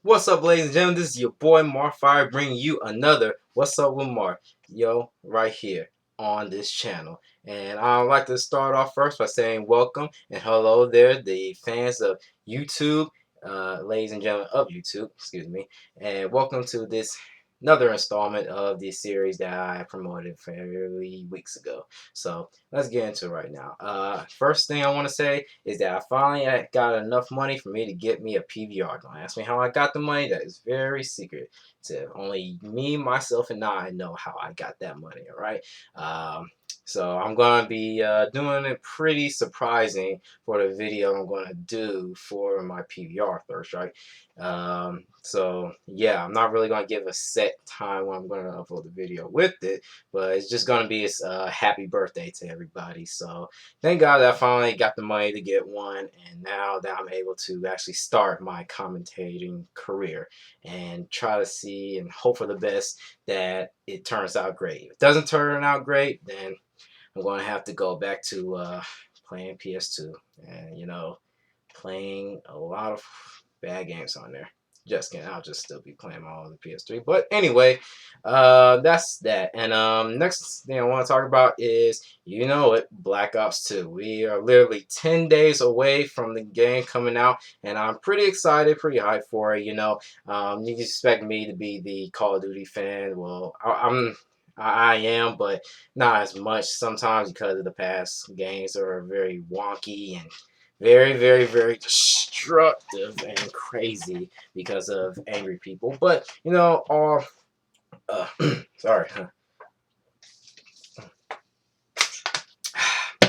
What's up, ladies and gentlemen? This is your boy Marth, bringing you another What's Up with Marth, right here on this channel. And I'd like to start off first by saying welcome and hello there, the fans of YouTube, ladies and gentlemen of YouTube, excuse me, and welcome to this another installment of the series that I promoted fairly weeks ago. So let's get into it right now. First thing I want to say is that I finally got enough money for me to get me a PVR. Don't ask me how I got the money. That is very secret to only me, myself, and I know how I got that money. All right. So I'm going to be doing it pretty surprising for the video I'm going to do for my PVR first, right? So yeah, I'm not really going to give a set time when I'm going to upload the video with it, but it's just going to be a happy birthday to everybody. So thank God that I finally got the money to get one, and now that I'm able to actually start my commentating career and try to see and hope for the best that it turns out great. If it doesn't turn out great, then I'm going to have to go back to playing PS2 and, playing a lot of bad games on there. Just kidding. I'll just still be playing all on the PS3. But anyway, that's that. And next thing I want to talk about is, Black Ops 2. We are literally 10 days away from the game coming out, and I'm pretty excited, pretty hyped for it. You expect me to be the Call of Duty fan. Well, I am, but not as much sometimes because of the past games are very wonky and very, very, very destructive and crazy because of angry people. But all sorry,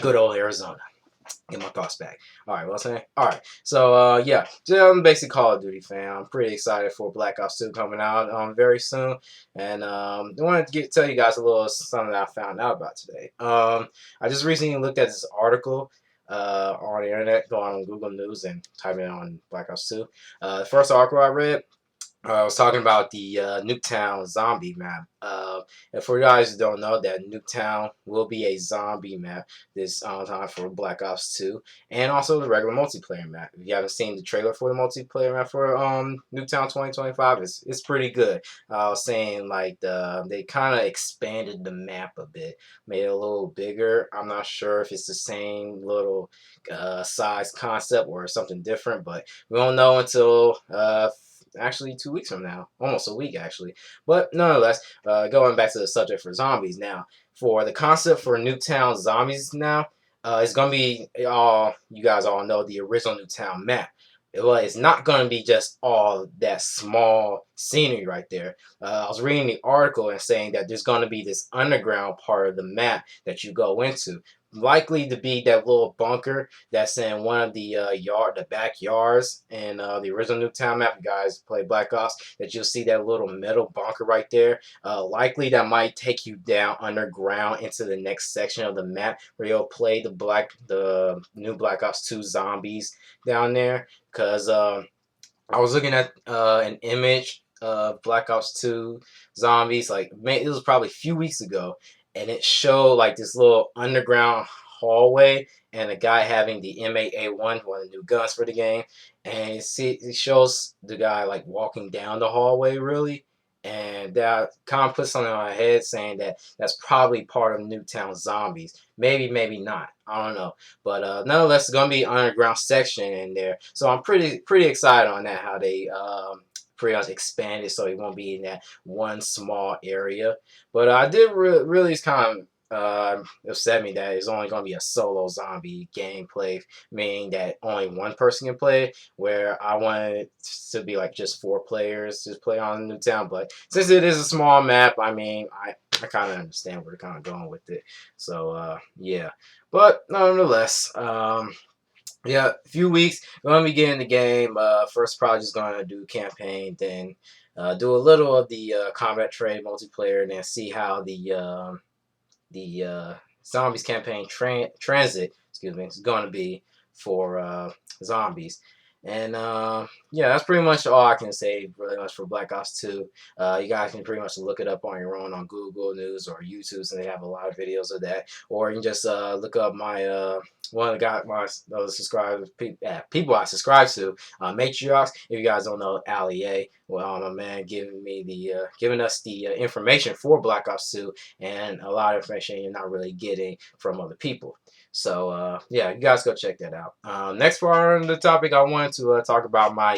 good old Arizona. Get my thoughts back. All right, what was I saying? All right, so yeah, I'm a basic Call of Duty fan. I'm pretty excited for Black Ops 2 coming out very soon, and I wanted to tell you guys a little something that I found out about today. I just recently looked at this article on the internet, going on Google News and typing on Black Ops 2. The first article I read, I was talking about the Nuketown zombie map. And for you guys who don't know, that Nuketown will be a zombie map this time for Black Ops 2, and also the regular multiplayer map. If you haven't seen the trailer for the multiplayer map for Nuketown 2025, it's pretty good. I was saying like they kind of expanded the map a bit, made it a little bigger. I'm not sure if it's the same little size concept or something different, but we won't know until actually 2 weeks from now, almost a week actually. But nonetheless, going back to the subject for zombies now, for the concept for Nuketown zombies now, it's gonna be all you guys all know the original Nuketown map. Well, it's not gonna be just all that small scenery right there. I was reading the article and saying that there's gonna be this underground part of the map that you go into, likely to be that little bunker that's in one of the the backyards in the original Nuketown map. You guys play Black Ops, that you'll see that little metal bunker right there. Likely that might take you down underground into the next section of the map where you'll play the new Black Ops 2 zombies down there. Cause I was looking at an image of Black Ops 2 zombies, like it was probably a few weeks ago, and it showed like this little underground hallway and a guy having the M8A1, one of the new guns for the game, and it shows the guy like walking down the hallway really, and that kind of put something on my head saying that that's probably part of Nuketown Zombies. Maybe, maybe not. I don't know. But nonetheless, it's gonna be an underground section in there, so I'm pretty excited on that. How they pretty much expanded so it won't be in that one small area. But I did really kind of upset me that it's only going to be a solo zombie gameplay, meaning that only one person can play. Where I wanted it to be like just 4 players just play on Newtown, but since it is a small map, I mean, I kind of understand where they're kind of going with it. So yeah, but nonetheless, yeah, a few weeks. Gonna be getting the game. First, probably just gonna do campaign, then do a little of the combat trade multiplayer, and then see how the zombies campaign transit. Excuse me, is gonna be for zombies. And yeah, that's pretty much all I can say really much for Black Ops 2. You guys can pretty much look it up on your own on Google News or YouTube, and they have a lot of videos of that. Or you can just look up my one of the guys, my subscribers, people I subscribe to, Matriarchs. If you guys don't know Ali A, well, my man giving us the information for Black Ops 2, and a lot of information you're not really getting from other people. So yeah, you guys go check that out. Next part of the topic, I wanted to talk about my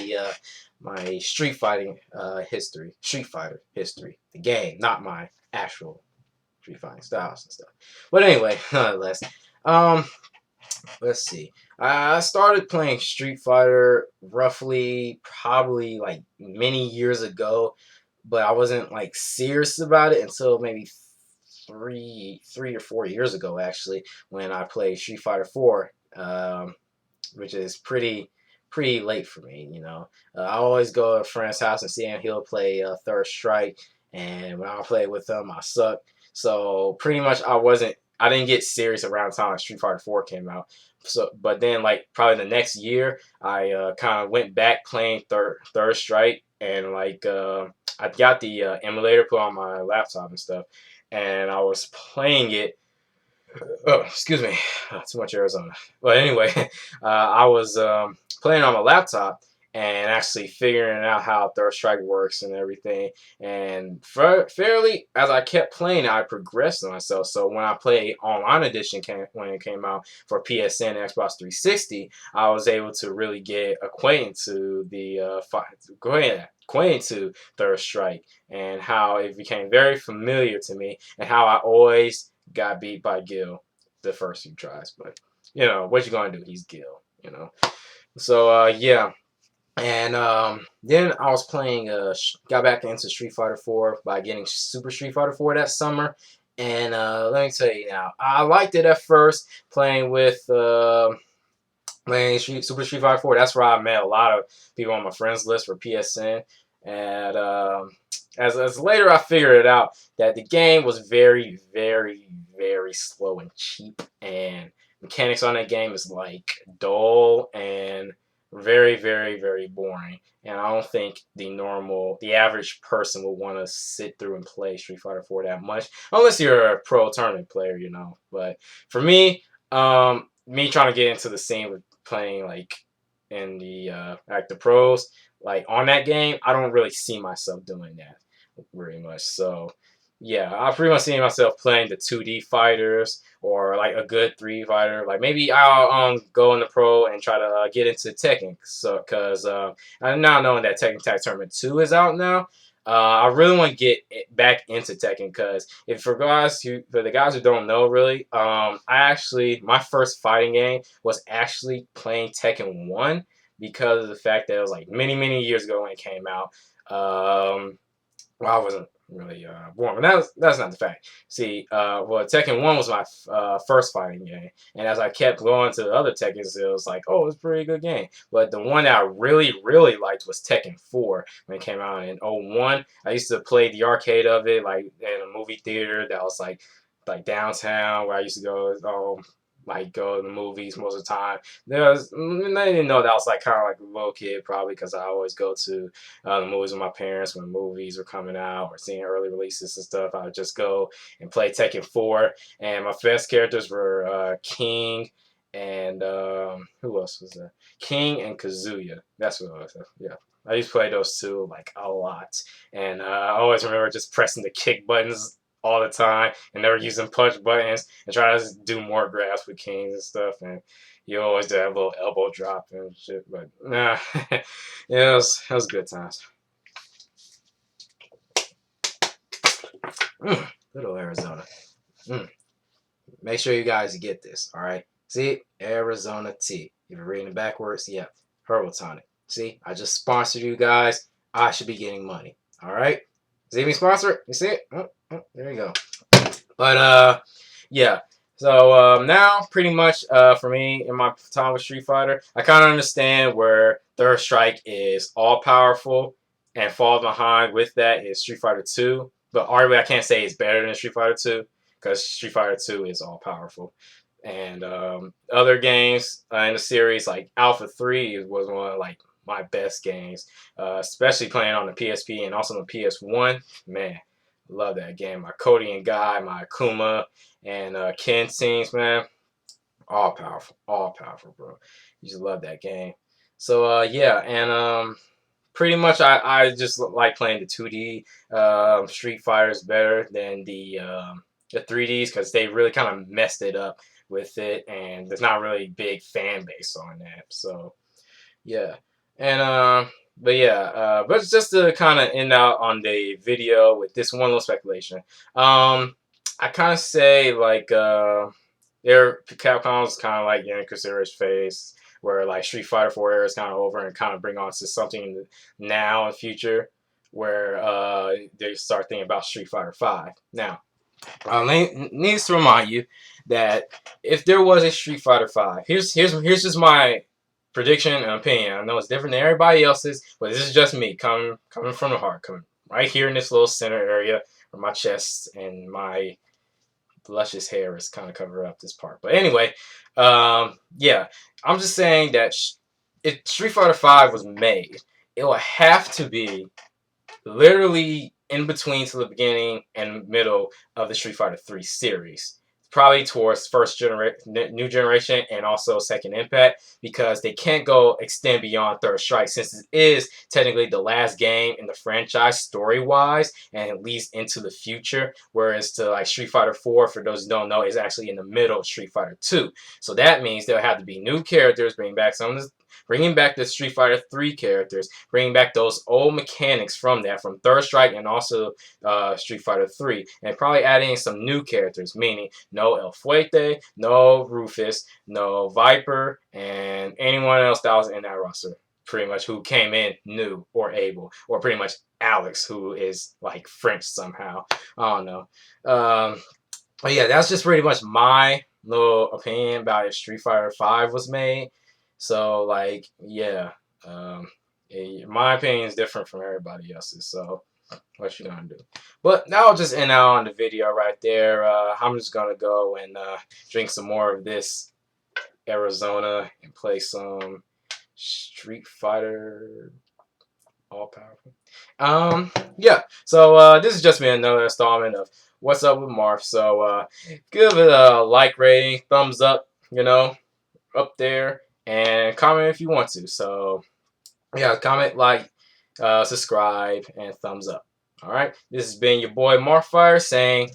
Street Fighter history, the game, not my actual Street Fighting styles and stuff. But anyway, nonetheless, um, let's see. I started playing Street Fighter roughly, probably like many years ago, but I wasn't like serious about it until maybe 3 or 4 years ago, actually, when I played Street Fighter 4, which is pretty late for me. I always go to a friend's house and see him. He'll play Third Strike, and when I play with him, I suck. So pretty much, I didn't get serious around the time Street Fighter 4 came out. So, but then like probably the next year, I kind of went back playing Third Strike, and like I got the emulator put on my laptop and stuff, and I was playing it. Oh, excuse me, too much Arizona. But anyway, I was playing on my laptop and actually figuring out how Third Strike works and everything. And fairly, as I kept playing, I progressed myself. So when I played Online Edition when it came out for PSN and Xbox 360, I was able to really get acquainted to acquainted to Third Strike and how it became very familiar to me and how I always got beat by Gil the first few tries. But what you gonna do? He's Gil. So yeah. And then I was playing, got back into Street Fighter 4 by getting Super Street Fighter 4 that summer. And let me tell you now, I liked it at first playing with playing Super Street Fighter 4. That's where I met a lot of people on my friends list for PSN. And as later I figured it out that the game was very, very, very slow and cheap, and mechanics on that game is like dull and very, very, very boring. And I don't think the average person will want to sit through and play Street Fighter 4 that much, unless you're a pro tournament player. But for me, me trying to get into the scene with playing like in the pros, like on that game, I don't really see myself doing that very much. So yeah, I pretty much see myself playing the 2D fighters or like a good 3D fighter. Like maybe I'll go in the pro and try to get into Tekken. So because I'm now knowing that Tekken Tag Tournament 2 is out now. I really want to get back into Tekken because for the guys who don't know really, my first fighting game was actually playing Tekken 1 because of the fact that it was like many, many years ago when it came out. Well, I wasn't really born, but that's not the fact. See, well, Tekken 1 was my first fighting game, and as I kept going to the other Tekkens, it was like, oh, it's a pretty good game. But the one that I really, really liked was Tekken 4 when it came out in '01. I used to play the arcade of it, like in a movie theater that was like downtown where I used to go. Like go to the movies most of the time. I didn't know that I was like kind of like a little kid probably because I always go to the movies with my parents when movies were coming out or seeing early releases and stuff. I would just go and play Tekken 4, and my best characters were King and who else was there? King and Kazuya. That's what it was. Yeah. I used to play those two like a lot, and I always remember just pressing the kick buttons all the time and never using punch buttons and trying to do more grabs with kings and stuff, and you always do that little elbow drop and shit. But nah, yeah, it was good times. Good old Arizona. Make sure you guys get this, all right? See, Arizona tea. If you're reading it backwards, yeah, herbal tonic. See, I just sponsored you guys. I should be getting money, all right? See me sponsor? You see it? There you go. But yeah. So now, pretty much for me in my time with Street Fighter, I kind of understand where Third Strike is all powerful, and falls behind with that is Street Fighter 2. But arguably, I can't say it's better than Street Fighter 2 because Street Fighter 2 is all powerful. And other games in the series, like Alpha 3 was one of like my best games, especially playing on the PSP and also the PS1. Man, love that game. My Cody and Guy, my Akuma, and Ken scenes, man, all powerful, bro. You just love that game. So yeah, and pretty much I just like playing the 2D Street Fighters better than the 3Ds because they really kind of messed it up with it, and there's not really big fan base on that. So yeah, and but yeah, but just to kind of end out on the video with this one little speculation, I kind of say like their Capcom's kind of like Yann Kucera's phase, where like Street Fighter 4 era is kind of over and kind of bring on to something in the now and future, where they start thinking about Street Fighter 5 now. Needs to remind you that if there was a Street Fighter 5, here's just my prediction and opinion. I know it's different than everybody else's, but this is just me coming from the heart, coming right here in this little center area where my chest and my luscious hair is kind of cover up this part. But anyway, yeah, I'm just saying that if Street Fighter 5 was made, it would have to be literally in between to the beginning and middle of the Street Fighter 3 series. Probably towards new generation and also second impact, because they can't go extend beyond third strike, since it is technically the last game in the franchise story wise and it leads into the future, whereas to like Street Fighter 4, for those who don't know, is actually in the middle of Street Fighter 2. So that means there'll have to be new characters, bringing back the Street Fighter 3 characters, bringing back those old mechanics from that, from Third Strike and also Street Fighter 3, and probably adding some new characters, meaning no El Fuerte, no Rufus, no Viper, and anyone else that was in that roster, pretty much who came in new or able, or pretty much Alex, who is like French somehow. I don't know. But yeah, that's just pretty much my little opinion about if Street Fighter 5 was made. So like, yeah, my opinion is different from everybody else's. So what you gonna do? But now I'll just end out on the video right there. I'm just gonna go and drink some more of this Arizona and play some Street Fighter all powerful. Yeah. So this has just been another installment of What's Up with Marth. So give it a like rating, thumbs up, up there, and comment if you want to. So yeah, comment, like, subscribe, and thumbs up. All right. This has been your boy Marthfire saying,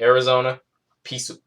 Arizona, peace out.